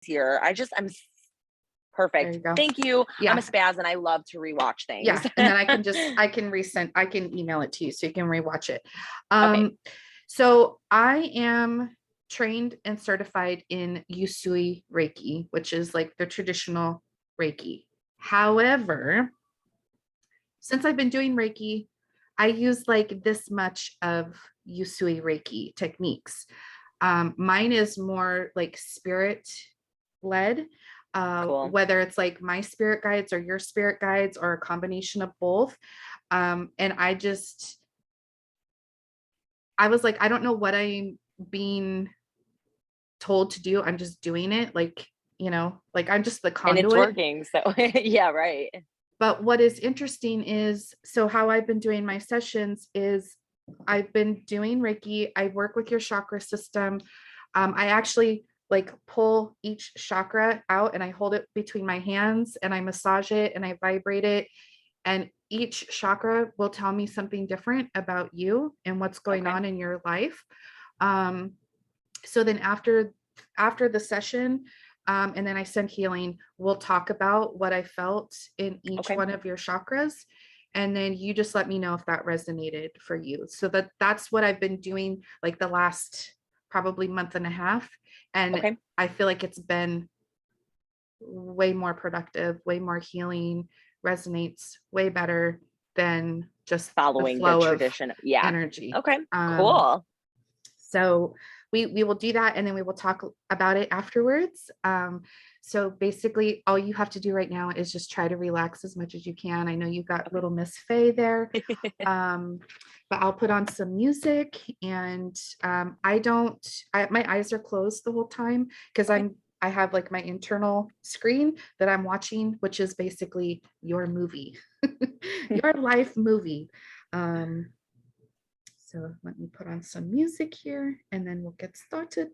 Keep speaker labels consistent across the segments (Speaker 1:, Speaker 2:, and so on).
Speaker 1: here. I'm
Speaker 2: There you
Speaker 1: perfect.
Speaker 2: go.
Speaker 1: Thank you.
Speaker 2: Yeah.
Speaker 1: I'm a spaz and I love to rewatch things.
Speaker 2: Yeah. And then I can email it to you so you can rewatch it.
Speaker 1: Okay.
Speaker 2: So I am trained and certified in Usui Reiki, which is like the traditional Reiki. However, since I've been doing Reiki, I use like this much of Usui Reiki techniques. Mine is more like spirit led,
Speaker 1: Cool.
Speaker 2: whether it's like my spirit guides or your spirit guides or a combination of both. And I was like, I don't know what I'm being told to do. I'm just doing it. Like, like I'm just the
Speaker 1: And it's
Speaker 2: conduit.
Speaker 1: working. So yeah, right.
Speaker 2: But what is interesting is, so how I've been doing my sessions is I've been doing Reiki. I work with your chakra system. I actually like pull each chakra out and I hold it between my hands and I massage it and I vibrate it. And each chakra will tell me something different about you and what's going on in your life. So then after the session, and then I send healing, we'll talk about what I felt in each one of your chakras. And then you just let me know if that resonated for you. So that's what I've been doing like the last probably month and a half. And I feel like it's been way more productive, way more healing, resonates way better than just
Speaker 1: following the tradition.
Speaker 2: Energy.
Speaker 1: Okay, cool.
Speaker 2: So we will do that and then we will talk about it afterwards. So basically all you have to do right now is just try to relax as much as you can. I know you've got little Miss Faye there, but I'll put on some music and my eyes are closed the whole time because I have like my internal screen that I'm watching, which is basically your movie, your life movie. So let me put on some music here and then we'll get started.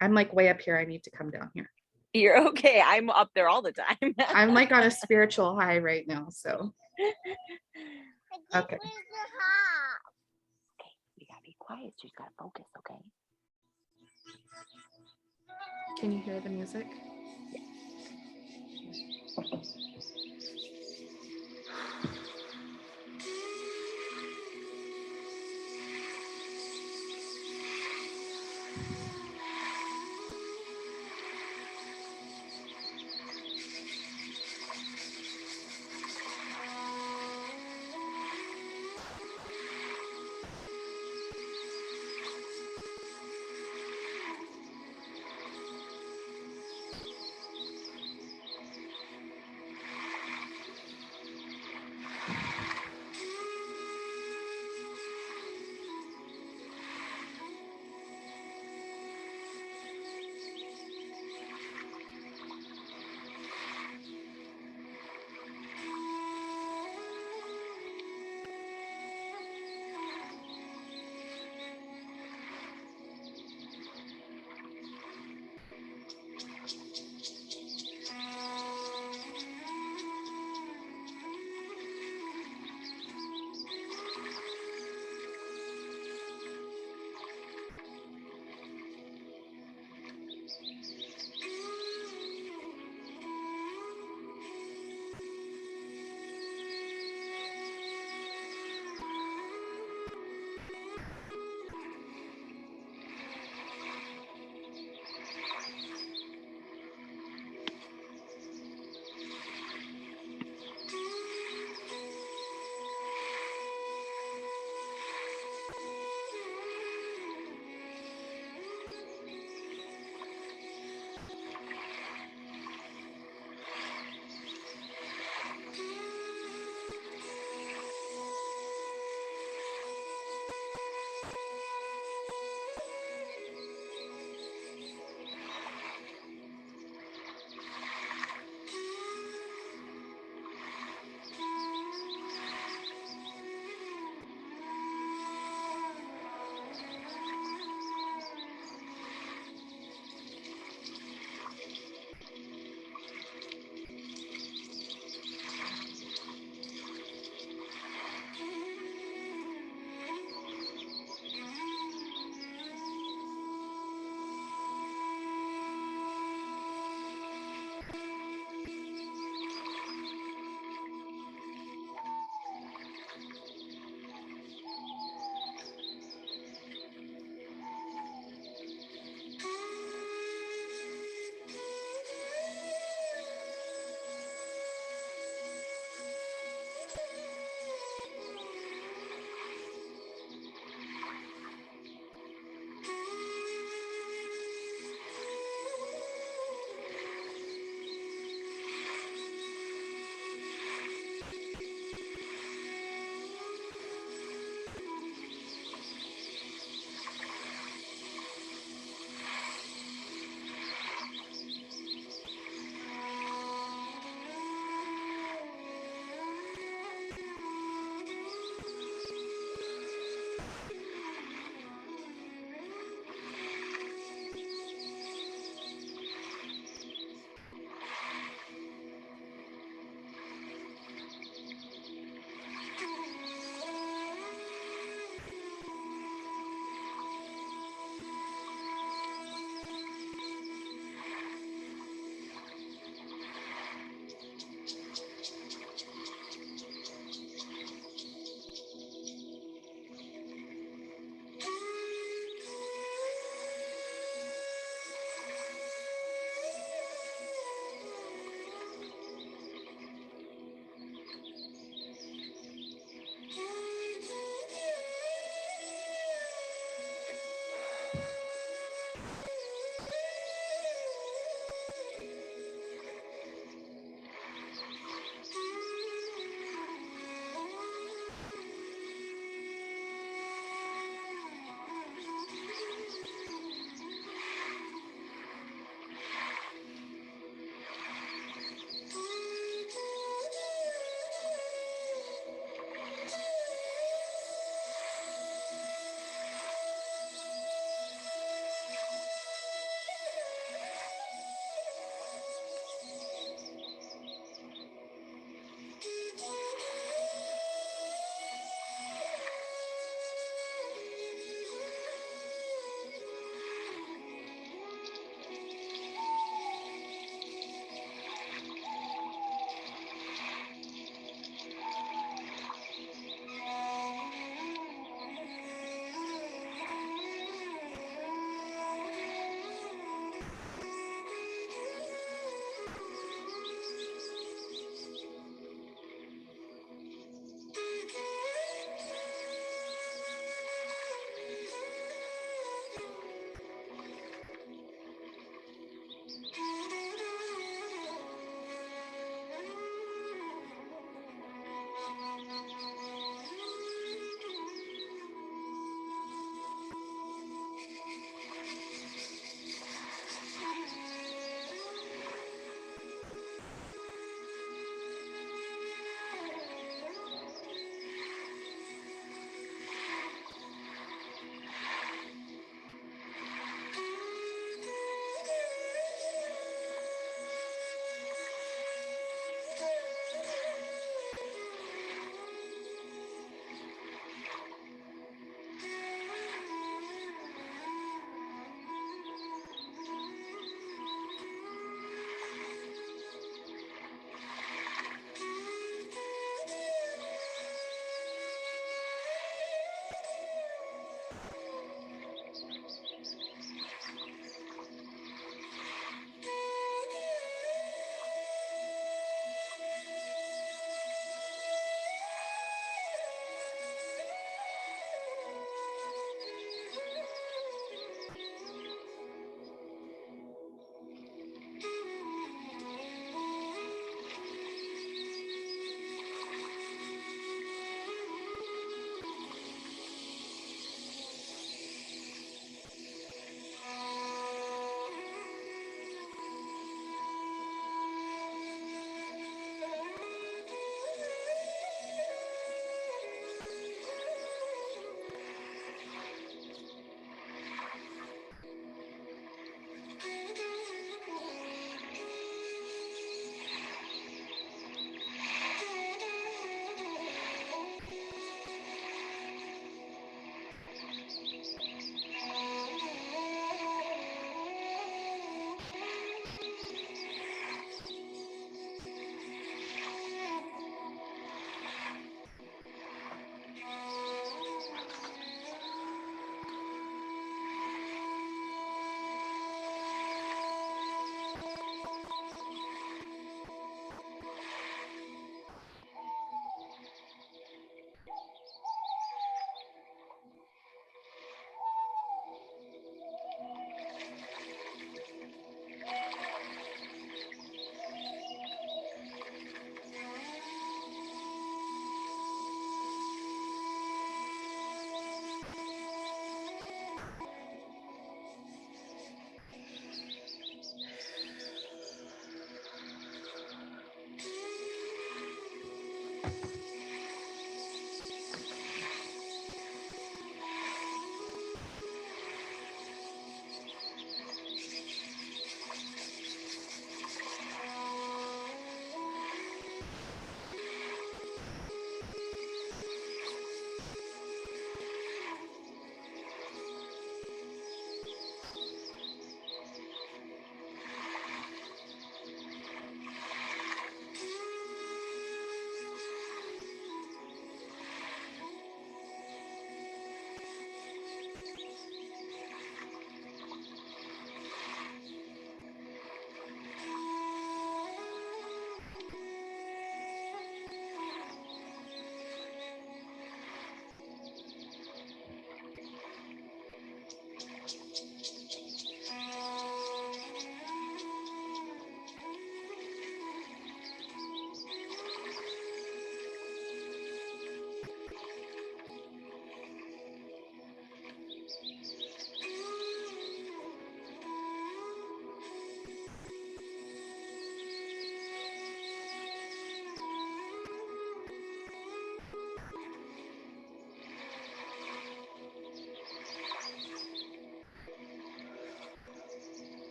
Speaker 2: I'm like way up here. I need to come down here.
Speaker 1: You're okay. I'm up there all the time.
Speaker 2: I'm like on a spiritual high right now. So, okay.
Speaker 1: Okay, we gotta be quiet. She's gotta focus, okay?
Speaker 2: Can you hear the music?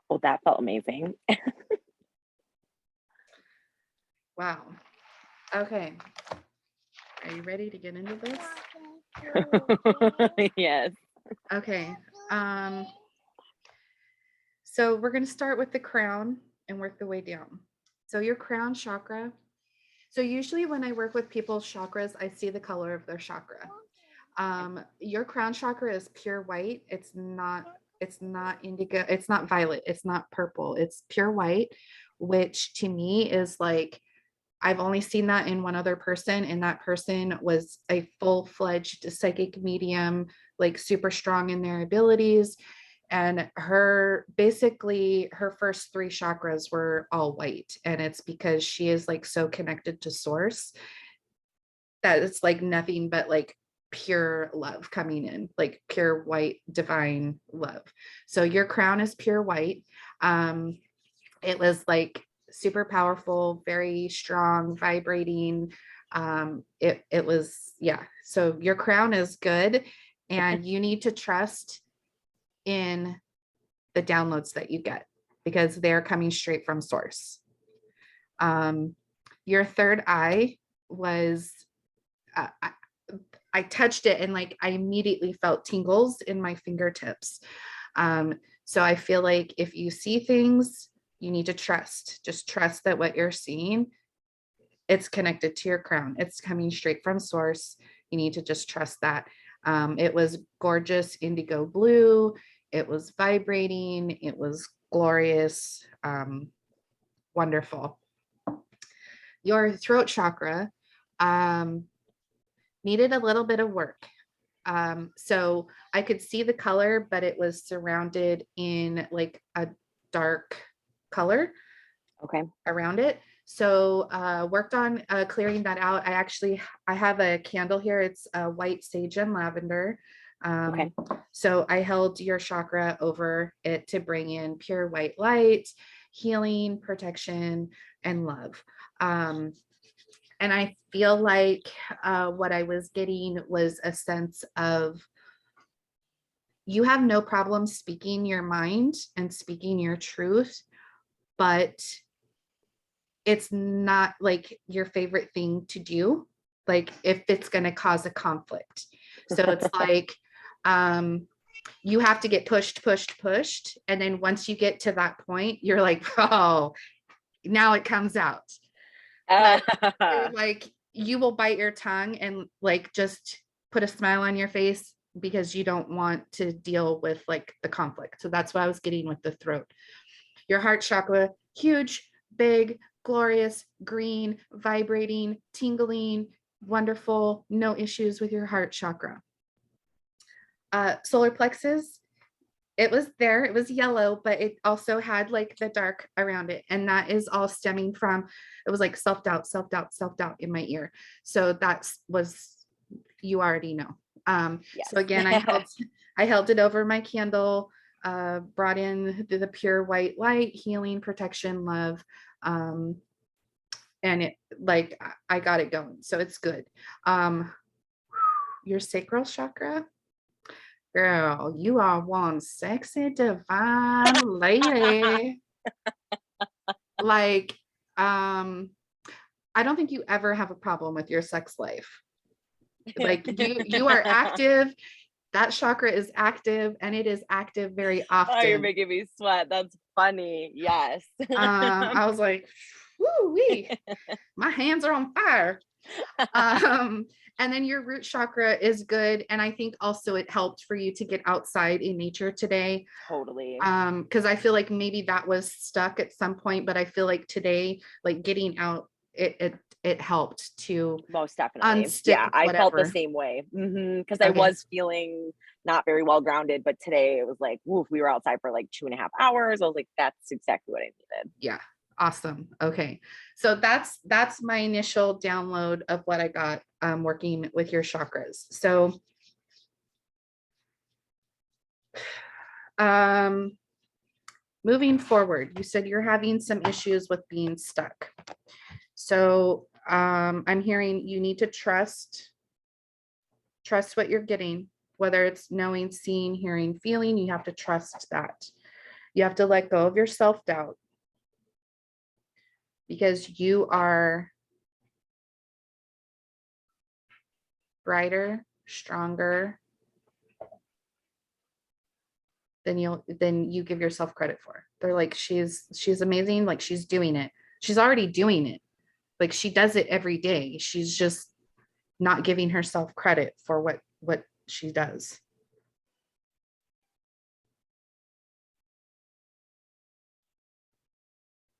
Speaker 1: Well, that felt amazing.
Speaker 2: Wow. Okay. Are you ready to get into this?
Speaker 1: Yes.
Speaker 2: Okay. So we're going to start with the crown and work the way down. So your crown chakra. So usually when I work with people's chakras, I see the color of their chakra. Your crown chakra is pure white. It's not indigo, it's not violet, it's not purple, it's pure white, which to me is like, I've only seen that in one other person, and that person was a full-fledged psychic medium, like super strong in their abilities. And her first three chakras were all white. And it's because she is like so connected to source that it's like nothing but like pure love coming in, like pure white divine love. So your crown is pure white. It was like super powerful, very strong, vibrating. It was, yeah. So your crown is good, and you need to trust in the downloads that you get because they're coming straight from source. Your third eye was, I touched it and like I immediately felt tingles in my fingertips. So I feel like if you see things, you need to just trust that what you're seeing, it's connected to your crown. It's coming straight from source. You need to just trust that. It was gorgeous indigo blue. It was vibrating. It was glorious. Wonderful. Your throat chakra needed a little bit of work. So I could see the color, but it was surrounded in like a dark color around it. So worked on clearing that out. I have a candle here. It's white sage and lavender. So I held your chakra over it to bring in pure white light, healing, protection, and love. And I feel like what I was getting was a sense of, you have no problem speaking your mind and speaking your truth, but it's not like your favorite thing to do, like if it's going to cause a conflict. So it's like you have to get pushed. And then once you get to that point, you're like, oh, now it comes out. But like you will bite your tongue and like just put a smile on your face because you don't want to deal with like the conflict. So that's what I was getting with the throat. Your heart chakra, huge, big, glorious, green, vibrating, tingling, wonderful, no issues with your heart chakra. Solar plexus, it was there, it was yellow, but it also had like the dark around it. And that is all stemming from, it was like self-doubt in my ear. So you already know. Yes. So again, I held it over my candle, brought in the pure white light, healing, protection, love. And it like, I got it going. So it's good. Your sacral chakra, girl, you are one sexy divine lady. Like, I don't think you ever have a problem with your sex life. Like you are active. That chakra is active, and it is active very often.
Speaker 1: Oh, you're making me sweat. That's funny. Yes.
Speaker 2: I was like, woo-wee, my hands are on fire. And then your root chakra is good. And I think also it helped for you to get outside in nature today.
Speaker 1: Totally.
Speaker 2: Because I feel like maybe that was stuck at some point, but I feel like today, like getting out, it helped to
Speaker 1: most definitely.
Speaker 2: Yeah,
Speaker 1: I felt the same way because I was feeling not very well grounded, but today it was like, woof, we were outside for like 2.5 hours. I was like, that's exactly what I needed.
Speaker 2: Yeah. Awesome. Okay. So that's my initial download of what I got working with your chakras. So moving forward, you said you're having some issues with being stuck. So I'm hearing you need to trust what you're getting, whether it's knowing, seeing, hearing, feeling, you have to trust that. You have to let go of your self-doubt, because you are brighter, stronger than you give yourself credit for. They're like, she's amazing, like she's doing it. She's already doing it. Like she does it every day. She's just not giving herself credit for what she does.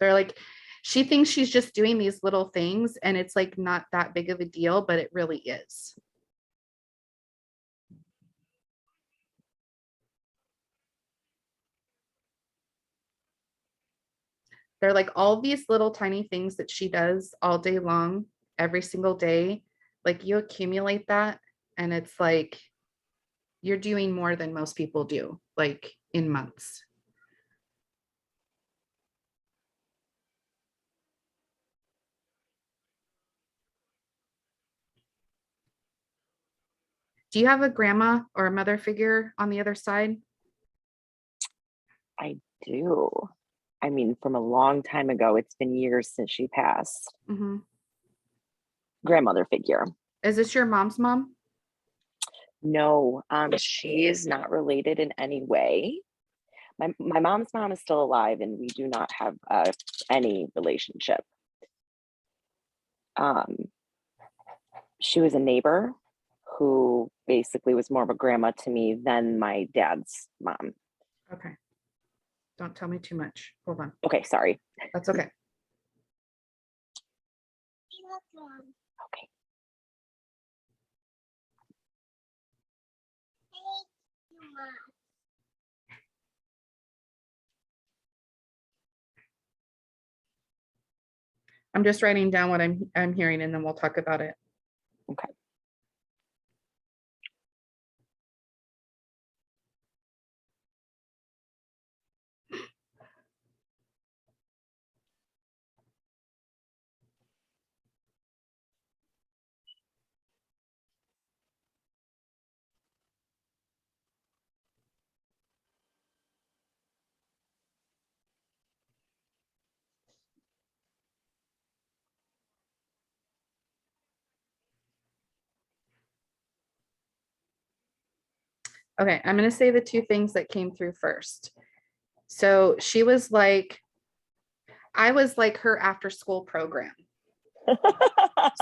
Speaker 2: They're like, she thinks she's just doing these little things and it's like not that big of a deal, but it really is. They're like all these little tiny things that she does all day long, every single day. Like you accumulate that and it's like you're doing more than most people do, like in months. Do you have a grandma or a mother figure on the other side?
Speaker 1: I do. I mean, from a long time ago, it's been years since she passed.
Speaker 2: Mm-hmm.
Speaker 1: Grandmother figure.
Speaker 2: Is this your mom's mom?
Speaker 1: No, she is not related in any way. My mom's mom is still alive, and we do not have any relationship. She was a neighbor who basically was more of a grandma to me than my dad's mom.
Speaker 2: Okay. Don't tell me too much. Hold on.
Speaker 1: Okay, sorry.
Speaker 2: That's okay.
Speaker 1: Okay.
Speaker 2: I'm just writing down what I'm hearing and then we'll talk about it.
Speaker 1: Okay.
Speaker 2: Okay, I'm going to say the two things that came through first. So she was like, I was like her after school program.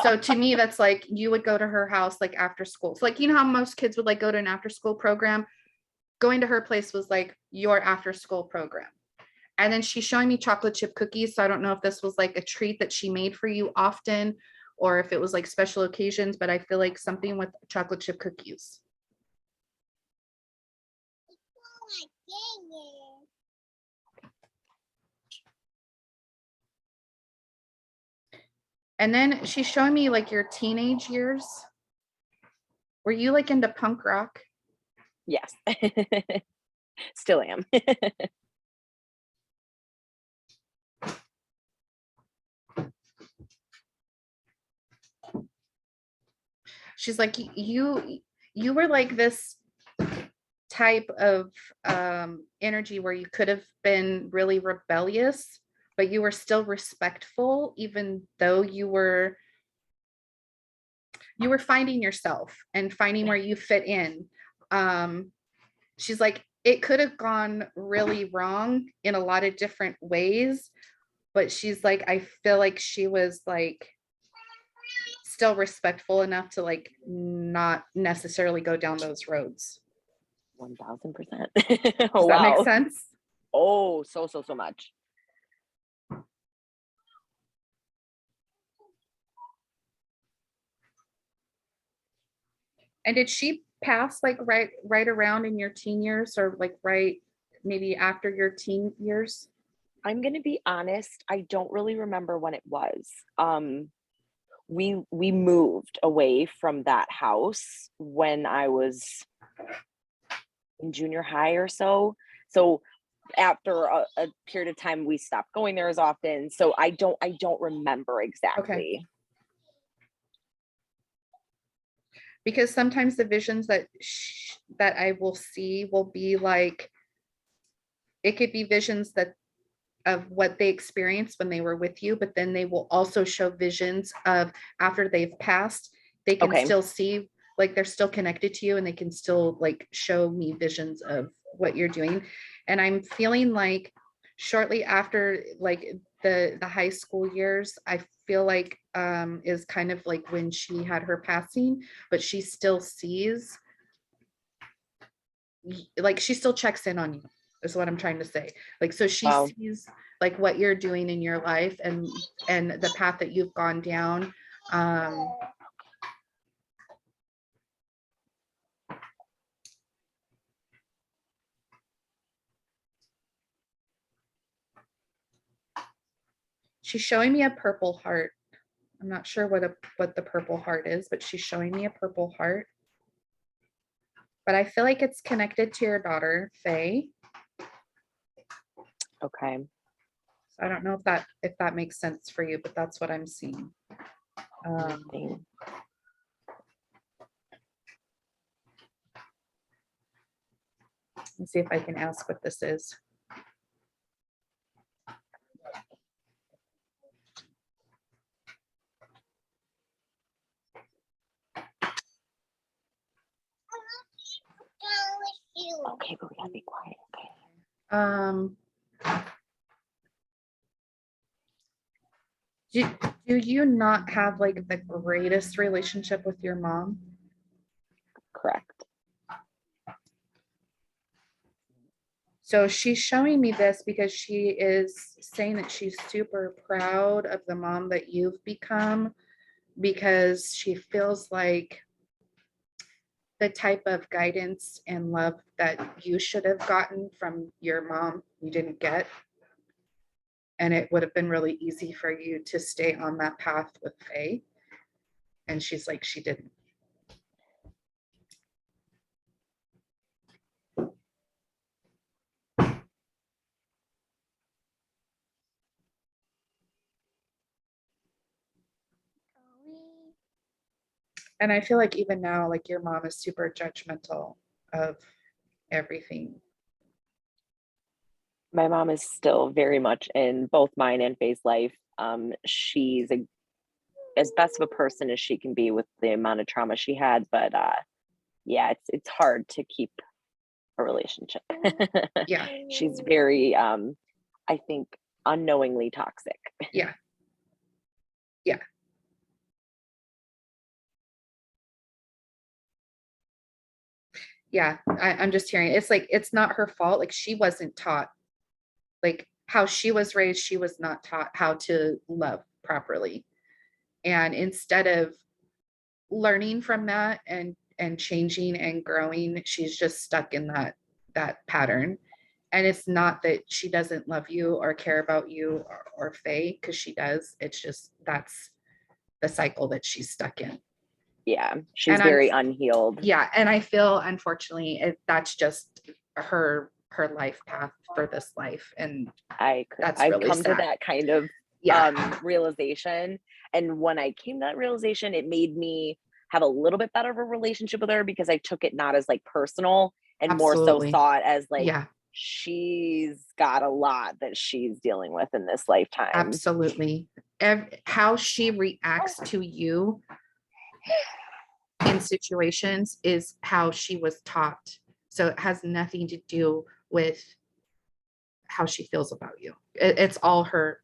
Speaker 2: So to me, that's like you would go to her house like after school. So like, you know how most kids would like go to an after school program? Going to her place was like your after school program. And then she's showing me chocolate chip cookies. So I don't know if this was like a treat that she made for you often or if it was like special occasions, but I feel like something with chocolate chip cookies. And then she's showing me like your teenage years. Were you like into punk rock?
Speaker 1: Yes. Still am.
Speaker 2: She's like, you were like this type of energy where you could have been really rebellious, but you were still respectful, even though you were finding yourself and finding where you fit in. She's like, it could have gone really wrong in a lot of different ways, but she's like, I feel like she was like still respectful enough to like not necessarily go down those roads.
Speaker 1: 1000%.
Speaker 2: Does that make sense?
Speaker 1: Oh, so much.
Speaker 2: And did she pass like right around in your teen years or like right maybe after your teen years?
Speaker 1: I'm going to be honest, I don't really remember when it was. We moved away from that house when I was in junior high or so. So after a period of time, we stopped going there as often. So I don't remember exactly.
Speaker 2: Okay. Because sometimes the visions that that I will see will be like, it could be visions that of what they experienced when they were with you, but then they will also show visions of after they've passed, they can
Speaker 1: Okay.
Speaker 2: still see, like they're still connected to you and they can still like show me visions of what you're doing. And I'm feeling like shortly after like the high school years, I feel like is kind of like when she had her passing, but she still sees, like she still checks in on you, is what I'm trying to say. Like, so she
Speaker 1: Wow.
Speaker 2: sees like what you're doing in your life and the path that you've gone down. She's showing me a purple heart. I'm not sure what the purple heart is, but she's showing me a purple heart. But I feel like it's connected to your daughter, Faye.
Speaker 1: Okay.
Speaker 2: So I don't know if that makes sense for you, but that's what I'm seeing. Let's see if I can ask what this is.
Speaker 1: Okay, but we gotta be quiet. Okay.
Speaker 2: Do you not have like the greatest relationship with your mom?
Speaker 1: Correct.
Speaker 2: So she's showing me this because she is saying that she's super proud of the mom that you've become, because she feels like the type of guidance and love that you should have gotten from your mom, you didn't get. And it would have been really easy for you to stay on that path with Faye. And she's like, she didn't. And I feel like even now, like your mom is super judgmental of everything.
Speaker 1: My mom is still very much in both mine and Faye's life. She's as best of a person as she can be with the amount of trauma she had, but yeah, it's hard to keep a relationship.
Speaker 2: Yeah.
Speaker 1: She's very I think unknowingly toxic.
Speaker 2: Yeah. Yeah. Yeah. I'm just hearing it's like it's not her fault. Like she wasn't taught, like how she was raised, she was not taught how to love properly. And instead of learning from that and changing and growing, she's just stuck in that pattern. And it's not that she doesn't love you or care about you or Faye, because she does. It's just that's the cycle that she's stuck in.
Speaker 1: Yeah, she's
Speaker 2: And
Speaker 1: very unhealed.
Speaker 2: yeah, and I feel unfortunately that's just her life path for this life, and
Speaker 1: I've
Speaker 2: really
Speaker 1: come
Speaker 2: sad.
Speaker 1: to that kind of realization, and when I came to that realization, it made me have a little bit better of a relationship with her, because I took it not as like personal and
Speaker 2: Absolutely.
Speaker 1: more so saw it as like,
Speaker 2: yeah,
Speaker 1: she's got a lot that she's dealing with in this lifetime.
Speaker 2: absolutely. How she reacts to you in situations is how she was taught. So it has nothing to do with how she feels about you. It's all her,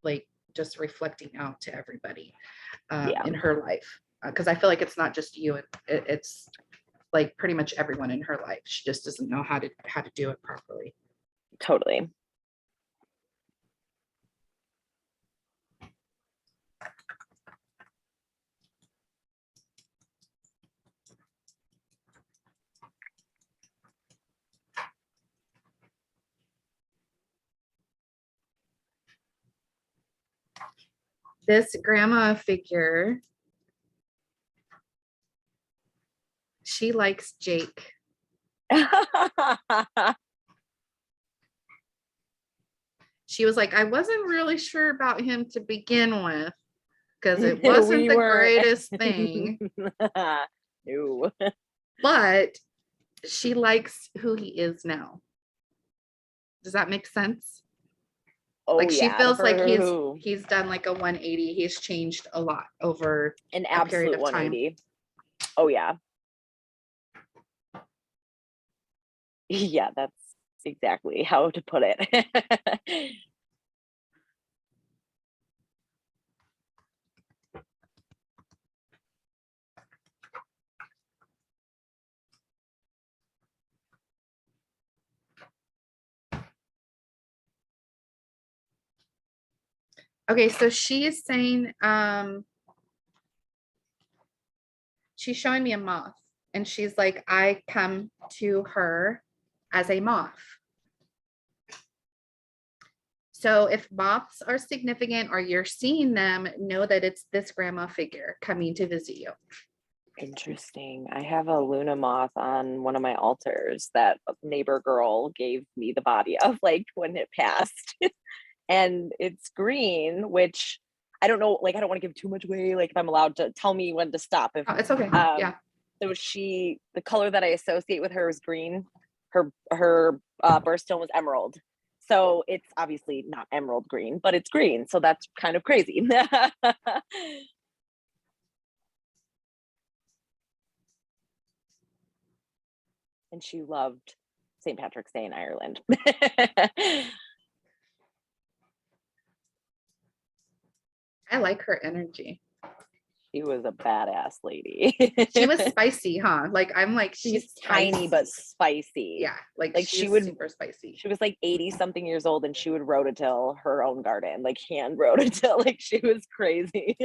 Speaker 2: like just reflecting out to everybody in her life. Because I feel like it's not just you, it's like pretty much everyone in her life. She just doesn't know how to do it properly.
Speaker 1: Totally.
Speaker 2: This grandma figure, she likes Jake. She was like, I wasn't really sure about him to begin with, because it wasn't the greatest thing.
Speaker 1: No.
Speaker 2: but she likes who he is now. Does that make sense?
Speaker 1: Oh
Speaker 2: Like she
Speaker 1: yeah,
Speaker 2: feels like
Speaker 1: for
Speaker 2: he's done like a 180. He's changed a lot over
Speaker 1: an
Speaker 2: a period
Speaker 1: absolute
Speaker 2: of time.
Speaker 1: 180. Oh yeah. Yeah, that's exactly how to put it.
Speaker 2: Okay, so she's saying, she's showing me a moth and she's like, I come to her as a moth. So if moths are significant or you're seeing them, know that it's this grandma figure coming to visit you.
Speaker 1: Interesting. I have a Luna moth on one of my altars that a neighbor girl gave me the body of, like, when it passed. And it's green, which I don't know, like, I don't want to give too much away, like, if I'm allowed to tell me when to stop. If
Speaker 2: Oh, it's okay. Yeah.
Speaker 1: So the color that I associate with her is green. Her birthstone was emerald. So it's obviously not emerald green, but it's green. So that's kind of crazy. And she loved St. Patrick's Day in Ireland.
Speaker 2: I like her energy.
Speaker 1: She was a badass lady.
Speaker 2: She was spicy, huh? Like I'm like,
Speaker 1: she's tiny but spicy.
Speaker 2: Yeah, like
Speaker 1: she would
Speaker 2: super spicy.
Speaker 1: She was like 80 something years old and she would rototill her own garden, like hand rototill. Like she was crazy.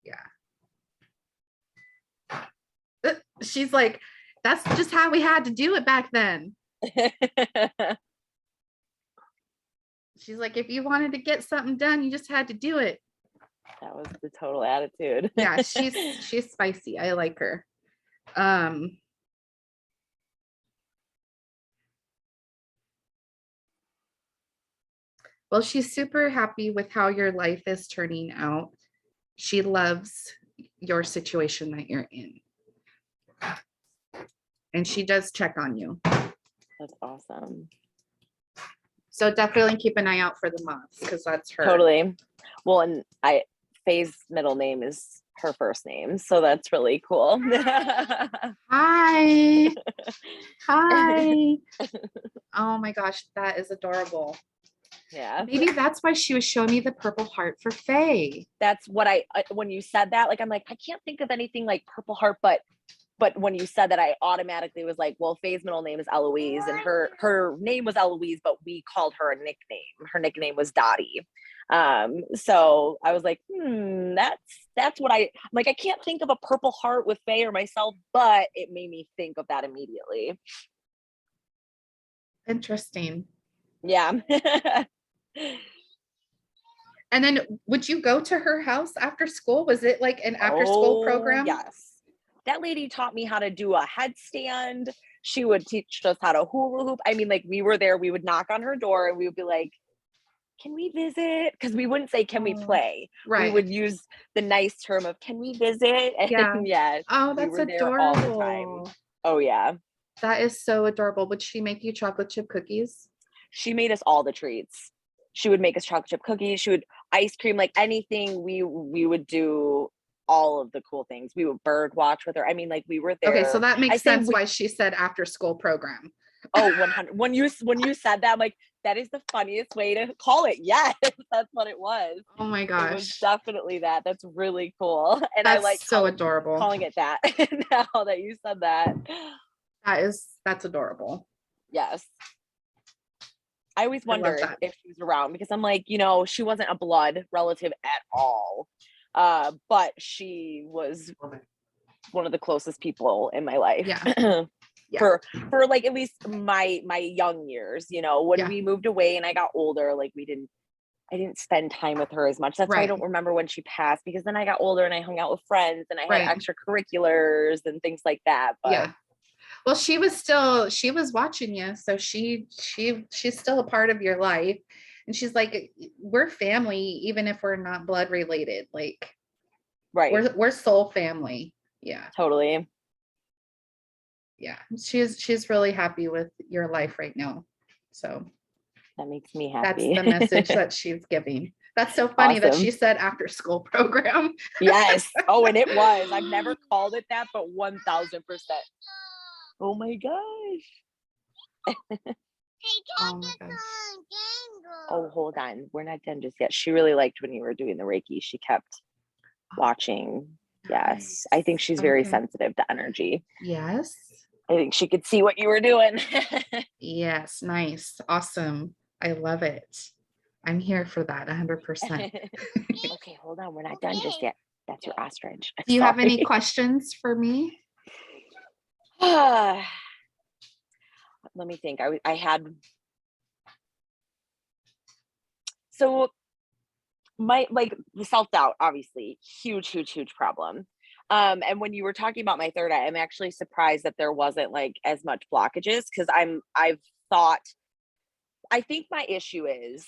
Speaker 2: Yeah. She's like, that's just how we had to do it back then. She's like, if you wanted to get something done, you just had to do it.
Speaker 1: That was the total attitude.
Speaker 2: Yeah, she's spicy. I like her. Well, she's super happy with how your life is turning out. She loves your situation that you're in. And she does check on you.
Speaker 1: That's awesome.
Speaker 2: So definitely keep an eye out for the moths because that's her.
Speaker 1: Totally. Well, and Faye's middle name is her first name, so that's really cool.
Speaker 2: Hi. Hi. Oh my gosh, that is adorable.
Speaker 1: Yeah.
Speaker 2: Maybe that's why she was showing me the purple heart for Faye.
Speaker 1: That's what when you said that, like, I'm like, I can't think of anything like purple heart, but when you said that, I automatically was like, well, Faye's middle name is Eloise and her name was Eloise, but we called her a nickname. Her nickname was Dottie. So I was like, that's what I'm like, I can't think of a purple heart with Faye or myself, but it made me think of that immediately.
Speaker 2: Interesting.
Speaker 1: Yeah.
Speaker 2: And then would you go to her house after school? Was it like an after school program?
Speaker 1: Yes. That lady taught me how to do a headstand. She would teach us how to hula hoop. I mean, like, we were there, we would knock on her door and we would be like, can we visit? Because we wouldn't say, can we play?
Speaker 2: Right.
Speaker 1: We would use the nice term of, can we visit? And
Speaker 2: yeah. Oh, that's
Speaker 1: we were
Speaker 2: adorable.
Speaker 1: there all the time. Oh, yeah.
Speaker 2: That is so adorable. Would she make you chocolate chip cookies?
Speaker 1: She made us all the treats. She would make us chocolate chip cookies. She would ice cream, like anything. We would do all of the cool things. We would bird watch with her. I mean, like, we were there.
Speaker 2: Okay, so that makes sense why she said after school program.
Speaker 1: Oh, 100. When you said that, I'm like, that is the funniest way to call it. Yes, that's what it was.
Speaker 2: Oh my gosh.
Speaker 1: It was definitely that. That's really cool. And
Speaker 2: that's
Speaker 1: I like
Speaker 2: so adorable
Speaker 1: calling it that now that you said that.
Speaker 2: That's adorable.
Speaker 1: Yes. I always wondered if she was around because I'm like, she wasn't a blood relative at all. But she was one of the closest people in my life.
Speaker 2: Yeah.
Speaker 1: For like at least my young years, when we moved away and I got older, like I didn't spend time with her as much. That's why I don't remember when she passed, because then I got older and I hung out with friends and I had extracurriculars and things like that. But
Speaker 2: well, she was watching you, so she's still a part of your life, and she's like, we're family even if we're not blood related, like we're soul family. Yeah,
Speaker 1: totally.
Speaker 2: Yeah, she's really happy with your life right now. So
Speaker 1: That makes me
Speaker 2: that's
Speaker 1: happy.
Speaker 2: the message that she's giving. That's so funny that she
Speaker 1: Awesome.
Speaker 2: said after school program.
Speaker 1: Yes. Oh, and it was. I've never called it that, but 1000%. Oh my gosh.
Speaker 2: Oh my gosh.
Speaker 1: Oh, hold on. We're not done just yet. She really liked when you were doing the Reiki. She kept watching. Yes. I think
Speaker 2: Nice.
Speaker 1: she's very
Speaker 2: Okay.
Speaker 1: sensitive to energy.
Speaker 2: Yes.
Speaker 1: I think she could see what you were doing.
Speaker 2: Yes. Nice. Awesome. I love it. I'm here for that 100%.
Speaker 1: Okay, hold on. We're not done just yet. That's your ostrich.
Speaker 2: Do you have any
Speaker 1: Sorry.
Speaker 2: questions for me?
Speaker 1: Let me think. I had, so my, like, the self-doubt, obviously huge problem. And when you were talking about my third eye, I'm actually surprised that there wasn't like as much blockages, because I've thought, I think my issue is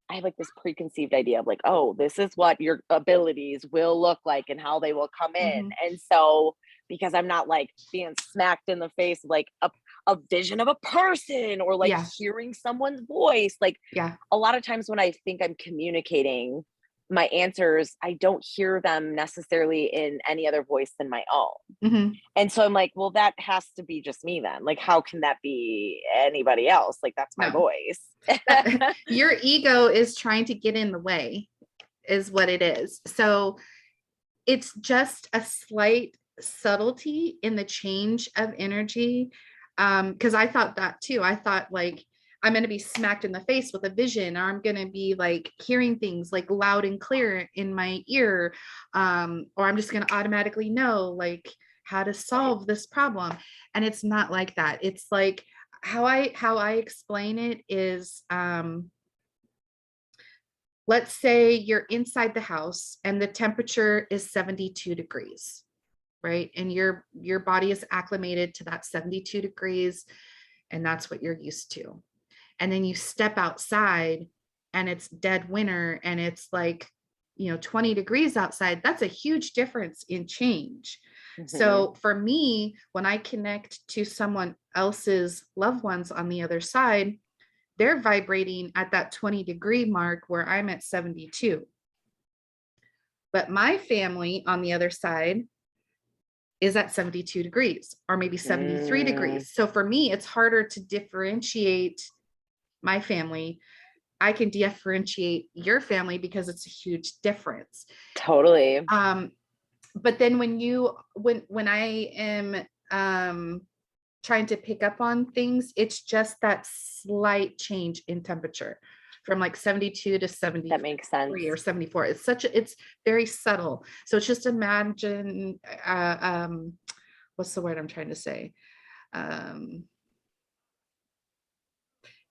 Speaker 1: I have like this preconceived idea of like, oh, this is what your abilities will look like and how they will come in.
Speaker 2: Mhm.
Speaker 1: And so, because I'm not like being smacked in the face of like a vision of a person or like
Speaker 2: Yeah.
Speaker 1: hearing someone's voice, like
Speaker 2: Yeah.
Speaker 1: a lot of times when I think I'm communicating my answers, I don't hear them necessarily in any other voice than my own.
Speaker 2: Mhm.
Speaker 1: And so I'm like, well, that has to be just me then. Like, how can that be anybody else? Like, that's my
Speaker 2: No.
Speaker 1: voice.
Speaker 2: Your ego is trying to get in the way, is what it is. So it's just a slight subtlety in the change of energy. Because I thought that too. I thought like I'm going to be smacked in the face with a vision, or I'm going to be like hearing things like loud and clear in my ear, or I'm just going to automatically know like how to solve this problem. And it's not like that. It's like how I explain it is, let's say you're inside the house and the temperature is 72 degrees, right? And your body is acclimated to that 72 degrees, and that's what you're used to. And then you step outside and it's dead winter and it's like, 20 degrees outside. That's a huge difference in change.
Speaker 1: Mhm.
Speaker 2: So for me, when I connect to someone else's loved ones on the other side, they're vibrating at that 20-degree mark where I'm at 72. But my family on the other side is at 72 degrees or maybe 73
Speaker 1: Mm,
Speaker 2: degrees. So for me, it's harder to differentiate my family. I can differentiate your family because it's a huge difference.
Speaker 1: totally.
Speaker 2: But then when I am trying to pick up on things, it's just that slight change in temperature from like 72 to
Speaker 1: That makes sense.
Speaker 2: 73 or 74. It's very subtle. So it's just imagine, what's the word I'm trying to say?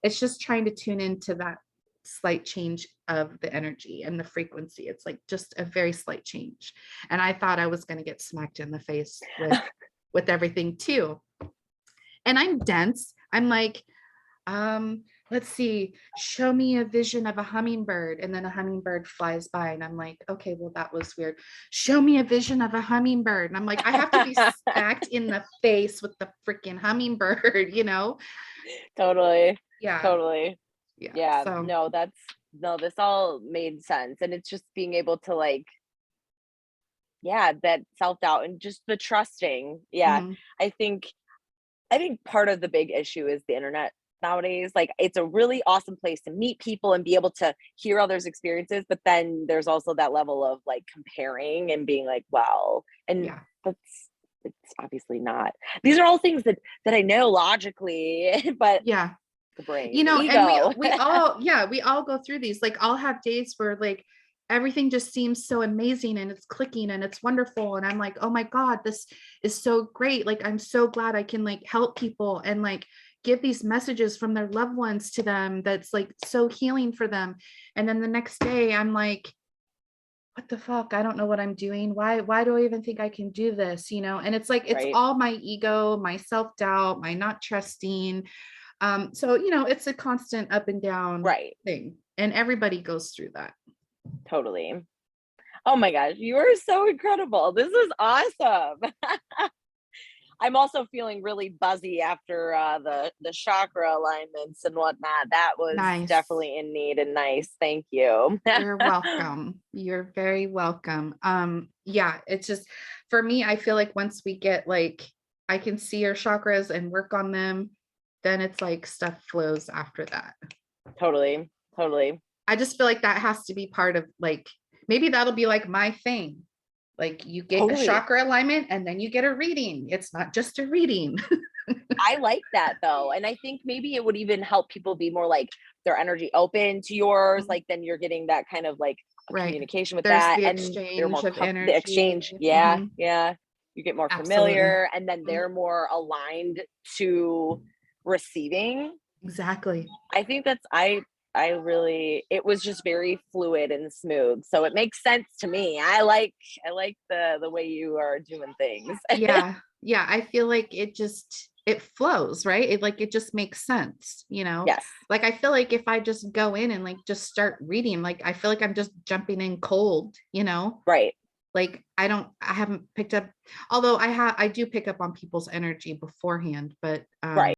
Speaker 2: It's just trying to tune into that slight change of the energy and the frequency. It's like just a very slight change. And I thought I was going to get smacked in the face with everything too. And I'm dense. I'm like, let's see, show me a vision of a hummingbird. And then a hummingbird flies by. And I'm like, okay, well, that was weird. Show me a vision of a hummingbird. And I'm like, I have to be smacked in the face with the freaking hummingbird,
Speaker 1: Totally.
Speaker 2: Yeah.
Speaker 1: Totally.
Speaker 2: Yeah.
Speaker 1: Yeah.
Speaker 2: So
Speaker 1: No, no, this all made sense. And it's just being able to like, yeah, that self-doubt and just the trusting. Yeah.
Speaker 2: mhm.
Speaker 1: I think I think part of the big issue is the internet nowadays. Like, it's a really awesome place to meet people and be able to hear others' experiences, but then there's also that level of like comparing and being like, wow. And
Speaker 2: Yeah.
Speaker 1: that's it's obviously not. These are all things that I know logically, but
Speaker 2: Yeah.
Speaker 1: the brain, the
Speaker 2: And we
Speaker 1: ego.
Speaker 2: we all, yeah, we all go through these. Like I'll have days where like everything just seems so amazing and it's clicking and it's wonderful. And I'm like, oh my God, this is so great. Like I'm so glad I can like help people and like give these messages from their loved ones to them that's like so healing for them. And then the next day I'm like, what the fuck? I don't know what I'm doing. Why do I even think I can do this? And it's like it's
Speaker 1: Right.
Speaker 2: all my ego, my self-doubt, my not trusting. So it's a constant up and down
Speaker 1: Right.
Speaker 2: thing. And everybody goes through that.
Speaker 1: Totally. Oh my gosh, you are so incredible. This is awesome. I'm also feeling really buzzy after the chakra alignments and whatnot. That was
Speaker 2: Nice.
Speaker 1: definitely in need and nice. Thank you.
Speaker 2: You're welcome. You're very welcome. Yeah, it's just for me, I feel like once we get like I can see our chakras and work on them, then it's like stuff flows after that.
Speaker 1: Totally. Totally.
Speaker 2: I just feel like that has to be part of like maybe that'll be like my thing. Like you get a
Speaker 1: Totally.
Speaker 2: chakra alignment and then you get a reading. It's not just a reading.
Speaker 1: I like that though. And I think maybe it would even help people be more like their energy open to yours. Like then you're getting that kind of like
Speaker 2: Right.
Speaker 1: communication with
Speaker 2: There's
Speaker 1: that.
Speaker 2: the
Speaker 1: And they're
Speaker 2: exchange
Speaker 1: more
Speaker 2: of energy.
Speaker 1: the exchange. Yeah.
Speaker 2: Mhm.
Speaker 1: Yeah. You get more
Speaker 2: Absolutely.
Speaker 1: familiar and then
Speaker 2: Mhm.
Speaker 1: they're more aligned to receiving.
Speaker 2: Exactly.
Speaker 1: I think I really it was just very fluid and smooth. So it makes sense to me. I like the way you are doing things.
Speaker 2: Yeah. Yeah. I feel like it flows, right? It just makes sense,
Speaker 1: Yes.
Speaker 2: Like I feel like if I just go in and like just start reading, like I feel like I'm just jumping in cold.
Speaker 1: Right.
Speaker 2: Like I haven't picked up, although I do pick up on people's energy beforehand, but
Speaker 1: Right.